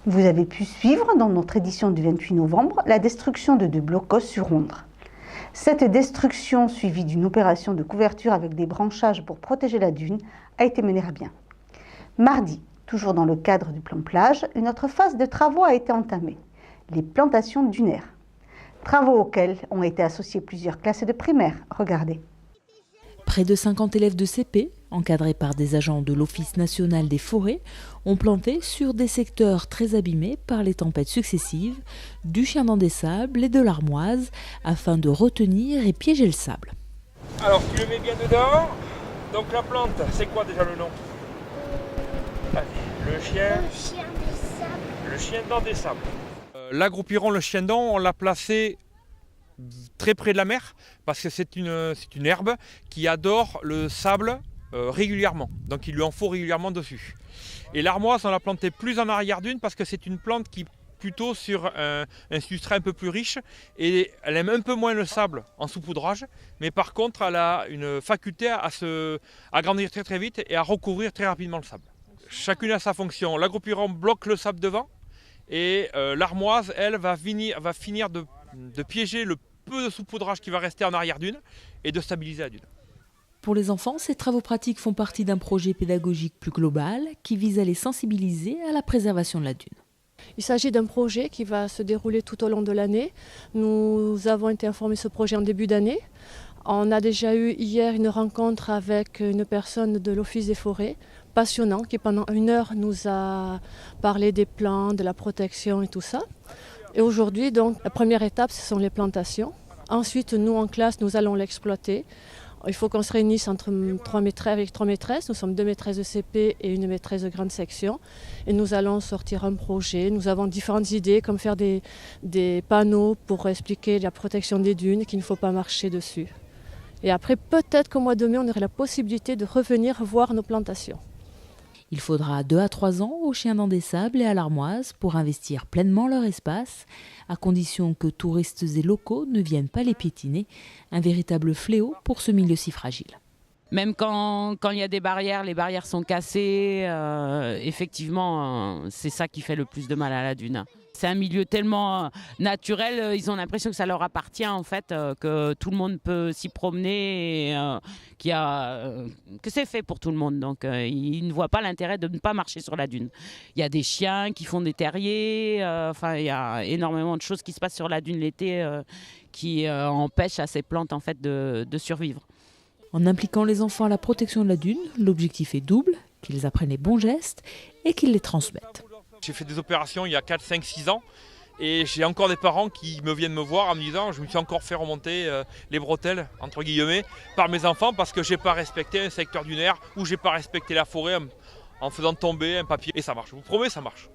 Vous avez pu suivre dans notre édition du 28 novembre la destruction de 2 blocos sur Ondres. Cette destruction, suivie d'une opération de couverture avec des branchages pour protéger la dune, a été menée à bien. Mardi, toujours dans le cadre du plan plage, une autre phase de travaux a été entamée, les plantations dunaires. Travaux auxquels ont été associés plusieurs classes de primaire. Regardez. Près de 50 élèves de CP, encadrés par des agents de l'Office national des forêts, ont planté sur des secteurs très abîmés par les tempêtes successives, du Chiendent des Sables et de l'Armoise, afin de retenir et piéger le sable. Alors tu le mets bien dedans. Donc la plante, c'est quoi déjà le nom? Allez, le chien des sables. Le Chiendent des Sables. L'agroupiron, le Chiendent, on l'a placé très près de la mer parce que c'est une herbe qui adore le sable régulièrement. Donc il lui en faut régulièrement dessus. Et l'armoise, on l'a plantée plus en arrière d'une parce que c'est une plante qui plutôt sur un substrat un peu plus riche et elle aime un peu moins le sable en saupoudrage, mais par contre elle a une faculté à grandir très très vite et à recouvrir très rapidement le sable. Chacune a sa fonction. L'agroupiron bloque le sable devant et l'armoise, elle, va finir de piéger le peu de saupoudrage qui va rester en arrière d'une et de stabiliser la dune. Pour les enfants, ces travaux pratiques font partie d'un projet pédagogique plus global qui vise à les sensibiliser à la préservation de la dune. Il s'agit d'un projet qui va se dérouler tout au long de l'année. Nous avons été informés de ce projet en début d'année. On a déjà eu hier une rencontre avec une personne de l'Office des forêts, passionnant, qui pendant 1 heure nous a parlé des plans, de la protection et tout ça. Et aujourd'hui, donc, la première étape, ce sont les plantations. Ensuite, nous, en classe, nous allons l'exploiter. Il faut qu'on se réunisse entre 3 maîtresses. Nous sommes 2 maîtresses de CP et une maîtresse de grande section. Et nous allons sortir un projet. Nous avons différentes idées, comme faire des panneaux pour expliquer la protection des dunes, qu'il ne faut pas marcher dessus. Et après, peut-être qu'au mois de mai, on aurait la possibilité de revenir voir nos plantations. Il faudra 2 à 3 ans aux Chiendent des Sables et à l'Armoise pour investir pleinement leur espace, à condition que touristes et locaux ne viennent pas les piétiner, un véritable fléau pour ce milieu si fragile. Même quand il y a des barrières, les barrières sont cassées, effectivement, c'est ça qui fait le plus de mal à la dune. C'est un milieu tellement naturel, ils ont l'impression que ça leur appartient en fait, que tout le monde peut s'y promener, et, que c'est fait pour tout le monde. Donc ils ne voient pas l'intérêt de ne pas marcher sur la dune. Il y a des chiens qui font des terriers, il y a énormément de choses qui se passent sur la dune l'été qui empêchent à ces plantes en fait, de survivre. En impliquant les enfants à la protection de la dune, l'objectif est double, qu'ils apprennent les bons gestes et qu'ils les transmettent. J'ai fait des opérations il y a 4, 5, 6 ans et j'ai encore des parents qui viennent me voir en me disant je me suis encore fait remonter les bretelles entre guillemets par mes enfants parce que j'ai pas respecté un secteur dunaire ou j'ai pas respecté la forêt en faisant tomber un papier. Et ça marche, je vous promets, ça marche.